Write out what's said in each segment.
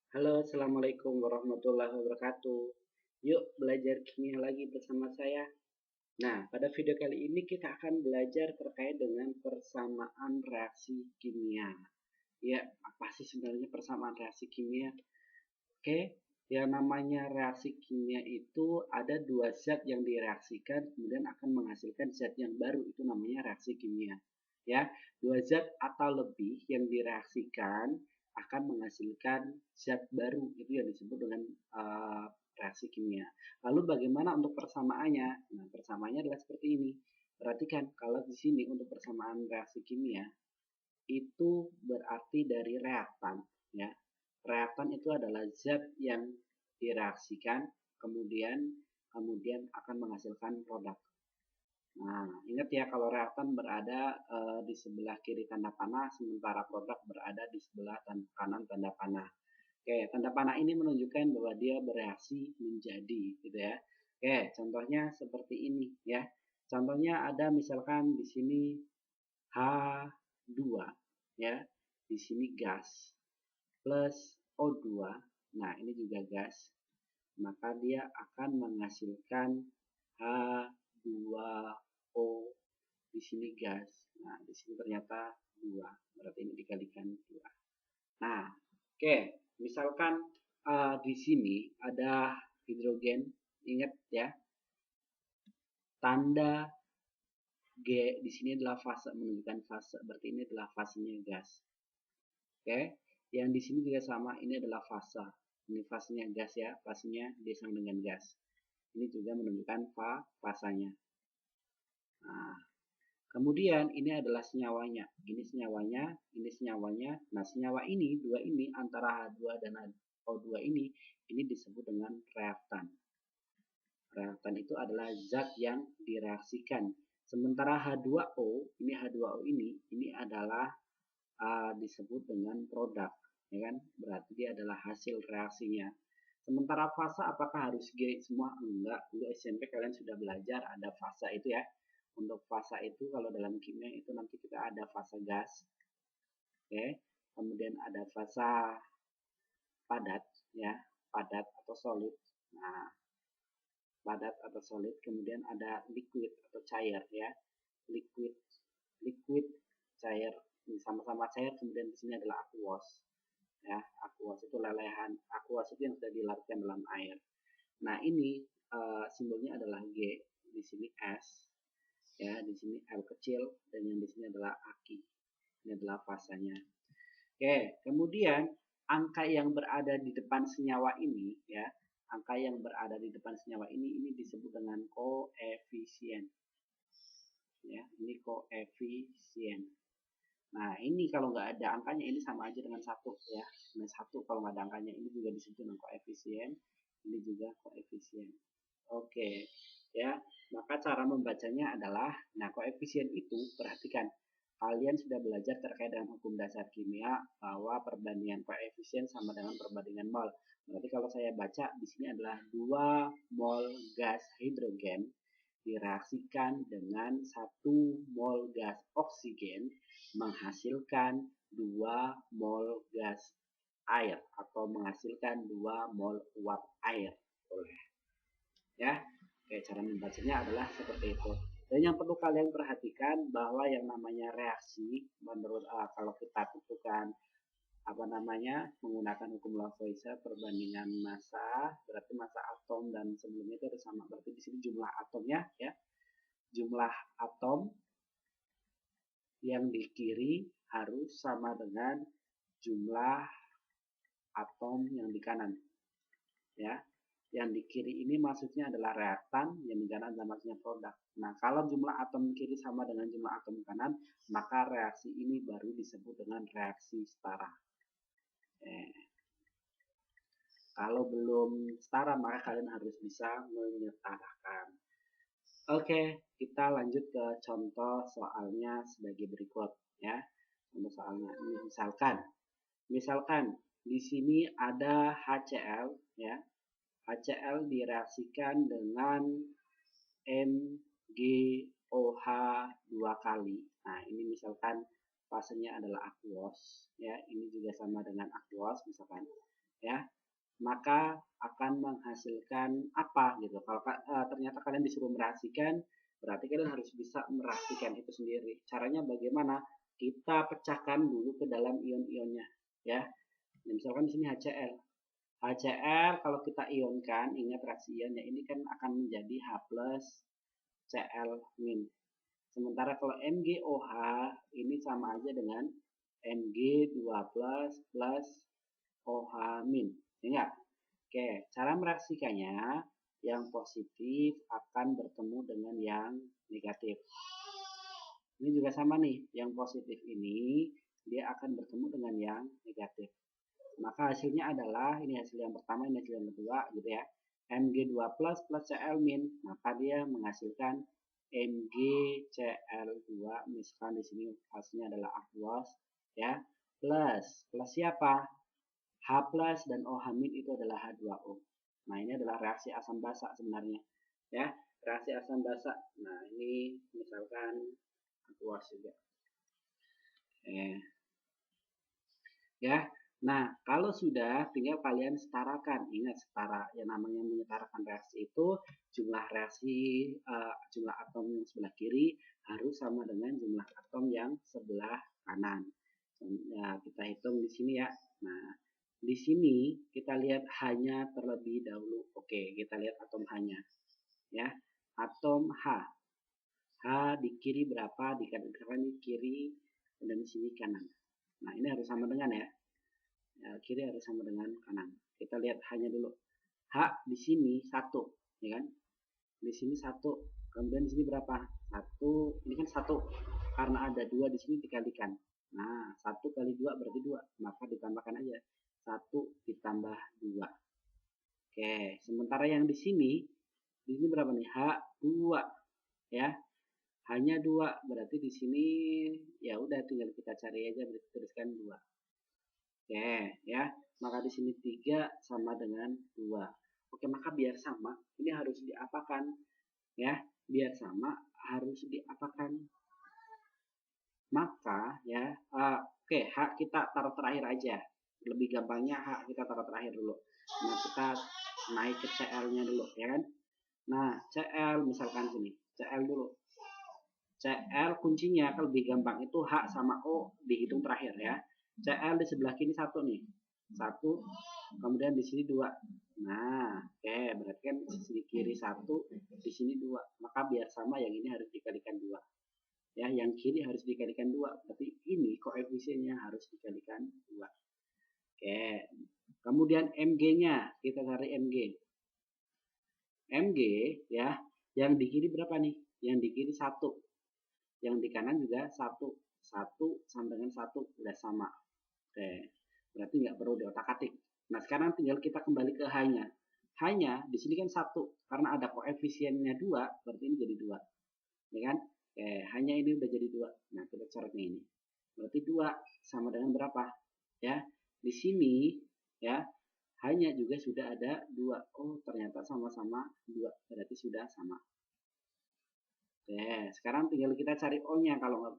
Halo, Assalamualaikum warahmatullahi wabarakatuh. Yuk belajar kimia lagi bersama saya. Nah, pada video kali ini kita akan belajar terkait dengan persamaan reaksi kimia. Ya, apa sih sebenarnya persamaan reaksi kimia? Oke, yang namanya reaksi kimia itu ada dua zat yang direaksikan kemudian akan menghasilkan zat yang baru, itu namanya reaksi kimia. Ya, dua zat atau lebih yang direaksikan akan menghasilkan zat baru, itu yang disebut dengan reaksi kimia. Lalu bagaimana untuk persamaannya? Nah, persamaannya adalah seperti ini. Perhatikan, kalau di sini untuk persamaan reaksi kimia itu berarti dari reaktan, ya. Reaktan itu adalah zat yang direaksikan kemudian kemudian akan menghasilkan produk. Nah, ingat ya, kalau reaktan berada di sebelah kiri tanda panah, sementara produk berada di sebelah kanan tanda panah. Oke, tanda panah ini menunjukkan bahwa dia bereaksi menjadi, gitu ya. Oke, contohnya seperti ini ya. Contohnya ada misalkan di sini H2 ya. Di sini gas plus O2. Nah, ini juga gas. Maka dia akan menghasilkan H2O. Di sini gas. Nah, di sini ternyata 2. Berarti ini dikalikan 2. Nah, oke. Misalkan di sini ada hidrogen. Ingat ya, tanda G di sini adalah fase, menunjukkan fase. Berarti ini adalah fasenya gas. Oke, yang di sini juga sama, ini adalah fase. Ini fasenya gas ya, fasenya dia sama dengan gas. Ini juga menunjukkan fasanya. Nah, kemudian ini adalah senyawanya. Ini senyawanya, ini senyawanya. Nah, senyawa ini, dua ini, antara H2 dan O2 ini disebut dengan reaktan. Reaktan itu adalah zat yang direaksikan. Sementara H2O, ini adalah disebut dengan produk, ya kan? Berarti dia adalah hasil reaksinya. Sementara fasa apakah harus G semua? Enggak. Dulu SMP kalian sudah belajar ada fasa itu ya. Untuk fasa itu kalau dalam kimia itu nanti kita ada fasa gas, oke. Kemudian ada fasa padat ya, padat atau solid. Nah, padat atau solid, kemudian ada liquid atau cair ya. Liquid, liquid, cair, sama-sama cair, kemudian di sini adalah aqueous. Ya, aqueous itu lelehan, aqueous itu yang sudah dilarutkan dalam air. Nah, ini simbolnya adalah G, di sini S, ya, di sini L kecil, dan yang di sini adalah Aki. Ini adalah fasanya. Oke, kemudian angka yang berada di depan senyawa ini, ya, angka yang berada di depan senyawa ini disebut dengan koefisien. Ya, ini koefisien. Nah, ini kalau nggak ada angkanya ini sama aja dengan satu ya. Nah, satu kalau nggak ada angkanya ini juga disebut dengan koefisien. Ini juga koefisien. Oke, ya. Maka cara membacanya adalah, nah, koefisien itu perhatikan. Kalian sudah belajar terkait dengan hukum dasar kimia bahwa perbandingan koefisien sama dengan perbandingan mol. Berarti kalau saya baca di sini adalah 2 mol gas hidrogen direaksikan dengan 1 mol gas oksigen menghasilkan 2 mol gas air atau menghasilkan 2 mol uap air. Boleh. Ya. Oke, cara membacanya adalah seperti itu. Dan yang perlu kalian perhatikan bahwa yang namanya reaksi menurut kalau kita tentukan apa namanya menggunakan hukum Lavoisier perbandingan massa, berarti massa atom dan sebelumnya itu ada sama, berarti di sini jumlah atomnya ya, jumlah atom yang di kiri harus sama dengan jumlah atom yang di kanan ya. Yang di kiri ini maksudnya adalah reaktan, yang di kanan adalah maksudnya produk. Nah, kalau jumlah atom kiri sama dengan jumlah atom kanan, maka reaksi ini baru disebut dengan reaksi setara. Kalau belum setara, maka kalian harus bisa menyetarakan. Oke, kita lanjut ke contoh soalnya sebagai berikut ya. Contoh soalnya ini misalkan di sini ada HCl ya. HCl direaksikan dengan MgOH 2 kali. Nah, ini misalkan fasenya adalah aqueous ya. Ini juga sama dengan aqueous misalkan. ya, maka akan menghasilkan apa gitu. Kalau ternyata kalian disuruh meracikan, berarti kalian harus bisa meracikan itu sendiri. Caranya bagaimana? Kita pecahkan dulu ke dalam ion-ionnya, ya. Nah, misalkan di sini HCl. HCl kalau kita ionkan, ingat reaksi ionnya ini kan akan menjadi H plus Cl min. Sementara kalau MgOH ini sama aja dengan Mg2 plus OH min. Ingat. Oke, cara mereaksikannya yang positif akan bertemu dengan yang negatif. Ini juga sama nih, yang positif ini dia akan bertemu dengan yang negatif. Maka hasilnya adalah, ini hasil yang pertama, ini hasil yang kedua gitu ya. Mg2 plus Cl min, maka dia menghasilkan MgCl2, misalkan di sini hasilnya adalah aqueous ya, plus siapa? H plus dan OH min itu adalah H2O. Nah, ini adalah reaksi asam basa sebenarnya ya, reaksi asam basa. Nah, ini misalkan aqueous juga. Ya. Nah, kalau sudah tinggal kalian setarakan. Ingat setara. Yang namanya menyetarakan reaksi itu jumlah reaksi jumlah atom yang sebelah kiri harus sama dengan jumlah atom yang sebelah kanan. Ya, kita hitung di sini ya. Nah, di sini kita lihat H-nya terlebih dahulu. Oke, kita lihat atom H-nya. Ya. Atom H. H di kiri berapa? Di kanan di kiri dan di sini kanan. Nah, ini harus sama dengan ya. Kiri harus sama dengan kanan. Kita lihat hanya dulu. H di sini 1, ya kan? Di sini 1. Kemudian di sini berapa? 1. Ini kan 1. Karena ada 2 di sini dikalikan. Nah, 1 kali 2 berarti 2. Maka ditambahkan aja. 1 ditambah 2. Oke, sementara yang di sini berapa nih? H2, ya. Hanya 2, berarti di sini ya udah tinggal kita cari aja, berarti tuliskan 2. Oke, ya. Maka di sini 3 sama dengan 2. Oke, maka biar sama, ini harus diapakan? Ya, biar sama harus diapakan? Maka ya, oke, H kita taruh terakhir aja. Lebih gampangnya H kita taruh terakhir dulu. Nah, kita naik ke Cl-nya dulu, ya kan? Nah, Cl misalkan sini, Cl dulu. Cl kuncinya kalau lebih gampang itu H sama O dihitung terakhir ya. Cl di sebelah kiri 1 nih. 1, kemudian di sini 2. Nah, oke, berarti kan di sini kiri 1, di sini 2. Maka biar sama yang ini harus dikalikan 2. Ya, yang kiri harus dikalikan 2. Berarti ini koefisiennya harus dikalikan 2. Oke. Kemudian Mg-nya, kita cari Mg. Mg ya, yang di kiri berapa nih? Yang di kiri 1. Yang di kanan juga 1. 1 sama dengan 1 udah sama. Oke, berarti nggak perlu diotak-atik. Nah, sekarang tinggal kita kembali ke H-nya. H-nya di sini kan 1, karena ada koefisiennya 2, berarti ini jadi 2. Ya kan? Oke, H-nya ini udah jadi 2. Nah, kita coretnya ini. Berarti 2 sama dengan berapa? Ya, di sini ya, H-nya juga sudah ada 2. Oh, ternyata sama-sama 2, berarti sudah sama. Oke, sekarang tinggal kita cari O-nya. Kalau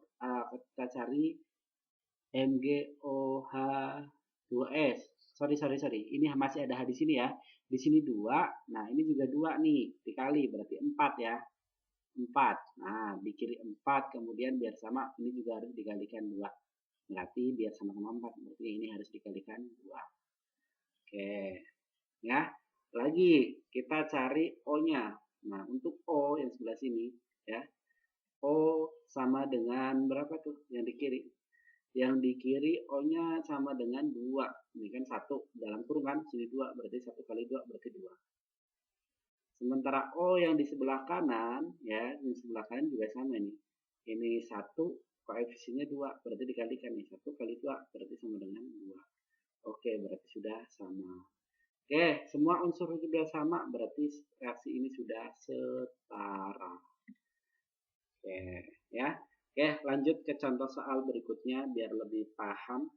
kita cari MgOH2S. Sorry. Ini masih ada H di sini ya. Di sini 2. Nah, ini juga 2 nih. Dikali berarti 4 ya. 4. Nah, di kiri 4. Kemudian biar sama, ini juga harus dikalikan 2. Berarti biar sama-sama 4. Berarti ini harus dikalikan 2. Oke. Ya. Lagi kita cari O-nya. Nah, untuk O yang sebelah sini ya. O sama dengan berapa tuh yang di kiri? Yang di kiri O-nya sama dengan 2. Ini kan 1 dalam kurung kan, sini 2, berarti 1 kali 2 berarti 2. Sementara O yang di sebelah kanan ya, di sebelah kanan juga sama nih. Ini 1, koefisiennya 2, berarti dikalikan nih. 1 kali 2 berarti sama dengan 2. Oke, berarti sudah sama. Oke, semua unsur sudah sama, berarti reaksi ini sudah setara. Oke, ya. Oke, lanjut ke contoh soal berikutnya biar lebih paham,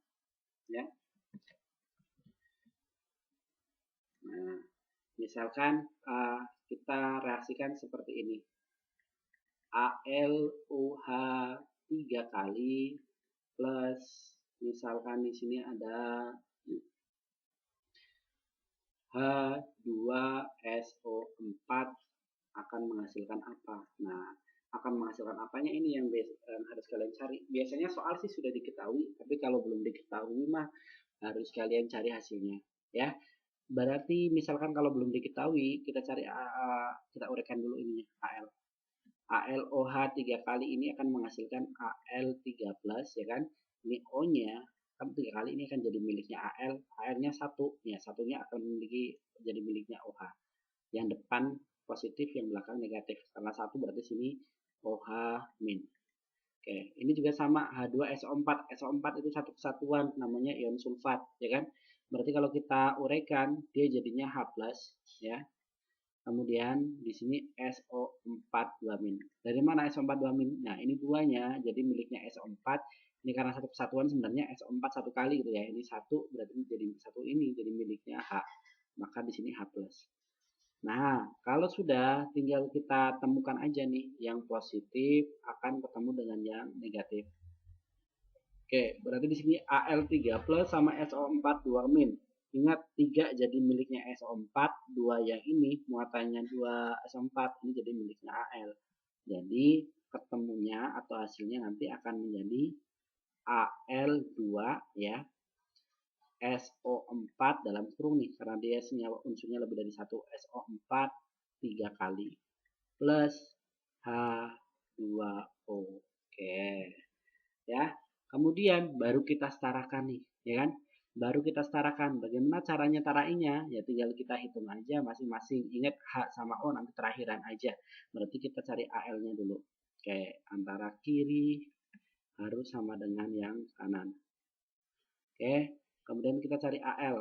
ya. Nah, misalkan kita reaksikan seperti ini. AlOH 3 kali plus misalkan di sini ada H2SO4 akan menghasilkan apa? Nah, akan menghasilkan apanya ini yang harus kalian cari. Biasanya soal sih sudah diketahui, tapi kalau belum diketahui mah harus kalian cari hasilnya, ya. Berarti misalkan kalau belum diketahui, kita cari kita uraikan dulu ininya, Al. ALOH 3 kali ini akan menghasilkan Al3+, ya kan? Ini O-nya kan 3 kali ini akan jadi miliknya Al, AL-nya 1, ya satunya akan jadi miliknya OH. Yang depan positif, yang belakang negatif. Karena 1 berarti sini OH min. Oke, ini juga sama H2SO4. SO4 itu satu kesatuan namanya ion sulfat, ya kan? Berarti kalau kita uraikan dia jadinya H+, ya. Kemudian di sini SO4 2-. Dari mana SO4 2-? Nah, ini duanya jadi miliknya SO4. Ini karena satu kesatuan sebenarnya SO4 1 kali gitu ya. Ini 1 berarti jadi satu ini jadi miliknya H. Maka di sini H+. Nah, kalau sudah tinggal kita temukan aja nih yang positif akan ketemu dengan yang negatif. Oke, berarti di sini Al3+ sama SO4 2-. Ingat 3 jadi miliknya SO4, 2 yang ini muatannya 2 SO4 ini jadi miliknya Al. Jadi ketemunya atau hasilnya nanti akan menjadi Al2 ya. SO4 dalam kurung nih karena dia senyawa unsurnya lebih dari 1, SO4 3 kali plus H2O. Oke. Ya. Kemudian baru kita setarakan nih, ya kan? Baru kita setarakan. Bagaimana caranya tarainya? Ya tinggal kita hitung aja masing-masing. Ingat H sama O nanti terakhiran aja. Berarti kita cari AL-nya dulu. Oke, antara kiri harus sama dengan yang kanan. Oke, kemudian kita cari AL.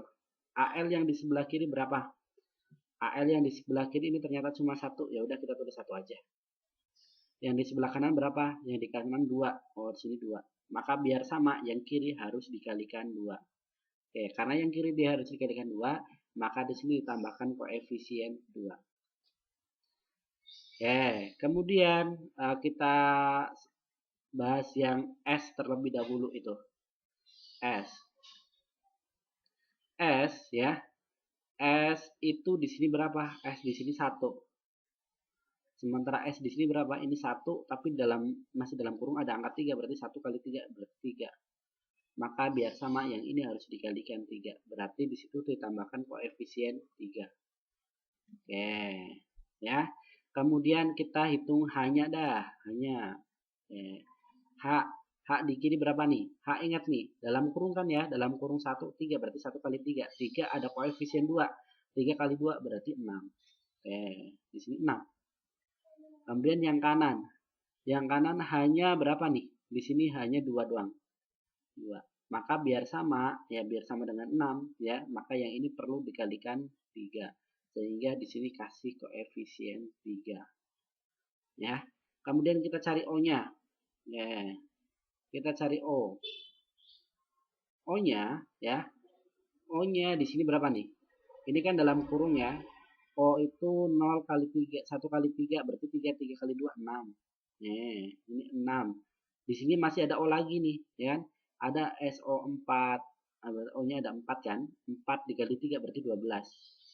AL yang di sebelah kiri berapa? AL yang di sebelah kiri ini ternyata cuma 1. Ya udah kita tulis 1 aja. Yang di sebelah kanan berapa? Yang di kanan 2. Oh, di sini 2. Maka biar sama, yang kiri harus dikalikan 2. Oke, karena yang kiri dia harus dikalikan 2, maka di sini ditambahkan koefisien 2. Oke, kemudian kita bahas yang S terlebih dahulu itu. S. S ya. S itu di sini berapa? S di sini 1. Sementara S di sini berapa? Ini 1, tapi masih dalam kurung ada angka 3, berarti 1 kali 3 berarti 3. Maka biar sama yang ini harus dikalikan 3. Berarti di situ ditambahkan koefisien 3. Oke, ya. Kemudian kita hitung H-nya dah, H-nya. H di kiri berapa nih? H ingat nih, dalam kurung kan ya, dalam kurung 1 3 berarti 1 kali 3. 3 ada koefisien 2. 3 kali 2 berarti 6. Oke, di sini 6. Kemudian yang kanan. Yang kanan hanya berapa nih? Di sini hanya 2 doang. 2. Maka biar sama, ya biar sama dengan 6 ya, maka yang ini perlu dikalikan 3. Sehingga di sini kasih koefisien 3. Ya. Kemudian kita cari O-nya. Ya. Kita cari O. O-nya ya. O-nya di sini berapa nih? Ini kan dalam kurung ya. O itu 0 kali 3, 1 kali 3 berarti 3, 3 kali 2 6. Nih, ini 6. Di sini masih ada O lagi nih, ya kan? Ada SO4. O-nya ada 4 kan? 4 dikali 3 berarti 12.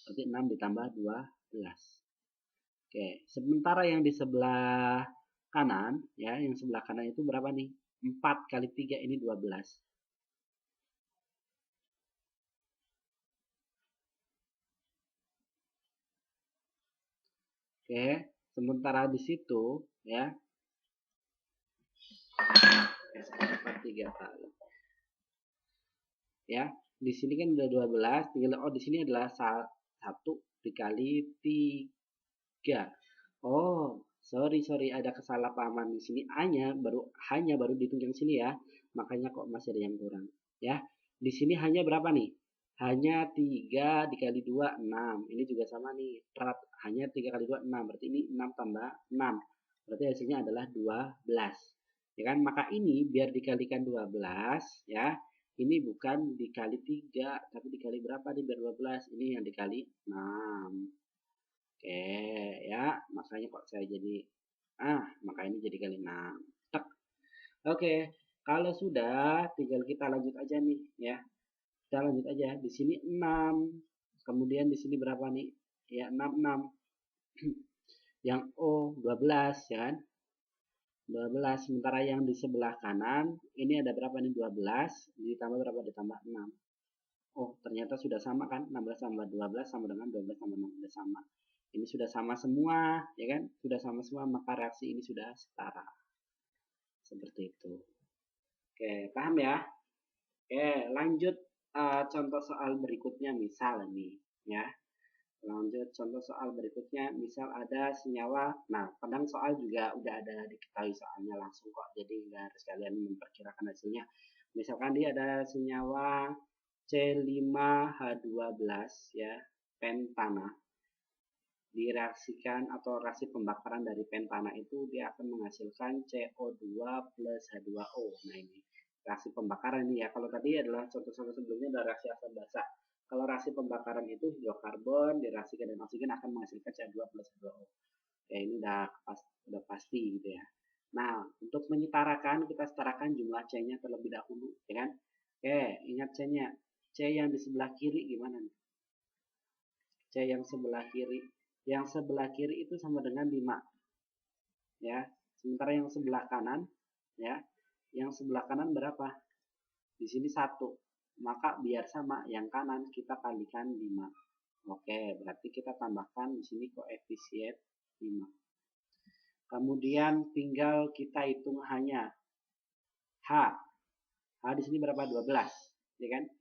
Berarti 6 ditambah 12. Oke, sementara yang di sebelah kanan, ya, yang sebelah kanan itu berapa nih? 4 kali 3 ini 12. Oke, sementara di situ ya S4 3 kali. Ya, di sini kan udah 12, tinggal di sini adalah 1 dikali 3. Oh, sorry ada kesalahpahaman di sini. hanya baru dihitung yang sini ya. Makanya kok masih ada yang kurang, ya. Di sini hanya berapa nih? Hanya 3 dikali 2 6. Ini juga sama nih. Hanya 3 kali 2 6. Berarti ini 6 tambah 6. Berarti hasilnya adalah 12. Ya kan? Maka ini biar dikalikan 12 ya. Ini bukan dikali 3, tapi dikali berapa nih biar 12? Ini yang dikali 6. Oke, ya. Makanya kok saya jadi maka ini jadi kali 6. Tek. Oke, kalau sudah tinggal kita lanjut aja nih ya. Kita lanjut aja. Di sini 6 Kemudian di sini berapa nih? Ya 66. Yang O 12 ya kan? 12. Sementara yang di sebelah kanan ini ada berapa nih? 12 ditambah berapa? Ditambah 6. Oh, ternyata sudah sama kan? 16 tambah 12 sama dengan 12 tambah 6 sudah sama. Ini sudah sama semua, ya kan? Sudah sama semua, maka reaksi ini sudah setara. Seperti itu. Oke, paham ya? Oke, lanjut contoh soal berikutnya misal nih, ya. Lanjut contoh soal berikutnya, misal ada senyawa. Nah, kadang soal juga udah ada diketahui soalnya langsung kok, jadi nggak harus kalian memperkirakan hasilnya. Misalkan dia ada senyawa C5H12 ya, pentana. Direaksikan atau reaksi pembakaran dari pentana itu dia akan menghasilkan CO2 plus H2O. Nah, ini reaksi pembakaran ini ya. Kalau tadi adalah contoh-contoh sebelumnya adalah reaksi asam basa. Kalau reaksi pembakaran itu hidrokarbon direaksikan dengan oksigen akan menghasilkan CO2 plus H2O. Ya, ini udah pasti gitu ya. Nah, untuk menyetarakan kita setarakan jumlah C-nya terlebih dahulu, ya kan? Oke, ingat C-nya. C yang di sebelah kiri gimana nih? C yang sebelah kiri. Yang sebelah kiri itu sama dengan 5. Ya. Sementara yang sebelah kanan, ya. Yang sebelah kanan berapa? Di sini 1. Maka biar sama yang kanan kita kalikan 5. Oke, berarti kita tambahkan di sini koefisien 5. Kemudian tinggal kita hitung hanya H. H di sini berapa? 12. Ya kan?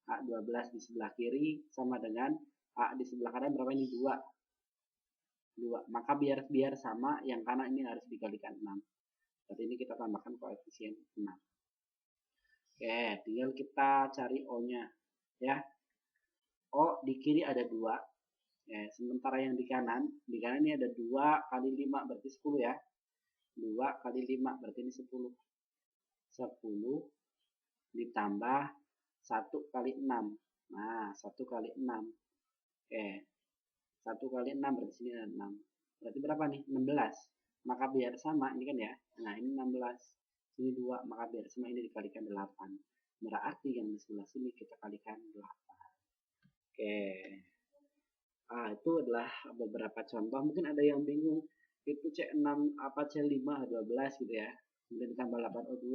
H 12 di sebelah kiri sama dengan H di sebelah kanan berapa ini? 2. Maka biar sama yang kanan ini harus dikalikan 6. Berarti ini kita tambahkan koefisien 6. Oke, tinggal kita cari O-nya ya. O di kiri ada 2. Ya, sementara yang di kanan ini ada 2 kali 5 berarti 10 ya. 2 kali 5 berarti ini 10. 10 ditambah 1 kali 6. Nah, 1 kali 6. Oke. 1 kali 6 berarti sini ada 6. Berarti berapa nih? 16. Maka biar sama ini kan ya. Nah, ini 16. Sini 2, maka biar sama ini dikalikan 8. Berarti yang di sebelah sini kita kalikan 8. Oke. Itu adalah beberapa contoh. Mungkin ada yang bingung. Itu C6 apa C5H12 gitu ya. Kemudian ditambah 8O2.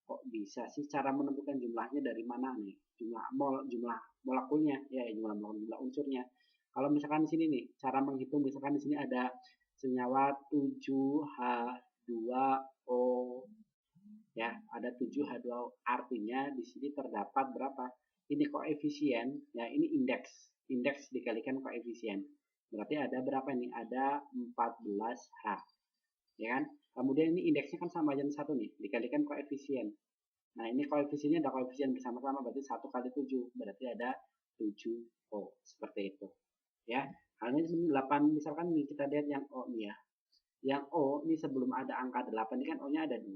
Kok bisa sih cara menentukan jumlahnya dari mana nih? Jumlah molekulnya ya, jumlah unsurnya. Kalau misalkan di sini nih, cara menghitung misalkan di sini ada senyawa 7H2O ya, ada 7H2O. Artinya di sini terdapat berapa? Ini koefisien, ya ini indeks. Indeks dikalikan koefisien. Berarti ada berapa nih? Ada 14H. Ya kan? Kemudian ini indeksnya kan sama aja 1 nih, dikalikan koefisien. Nah, ini koefisiennya ada koefisien bersama-sama berarti 1 kali 7, berarti ada 7O. Seperti itu. Ya, halnya 8 misalkan nih kita lihat yang O nih ya. Yang O ini sebelum ada angka 8 ini kan O-nya ada 2.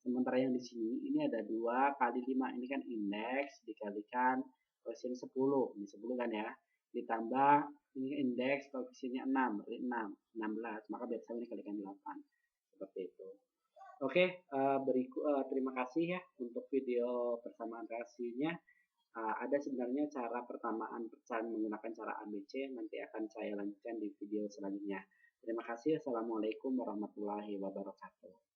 Sementara yang di sini ini ada 2 kali 5 ini kan indeks dikalikan koefisien 10. Ini 10 kan ya. Ditambah ini indeks koefisiennya 6, berarti 6, 16. Maka biasanya dikalikan 8. Seperti itu. Oke, terima kasih ya untuk video persamaan reaksinya. Ada sebenarnya cara pertamaan pecahan menggunakan cara ABC, nanti akan saya lanjutkan di video selanjutnya. Terima kasih. Assalamualaikum warahmatullahi wabarakatuh.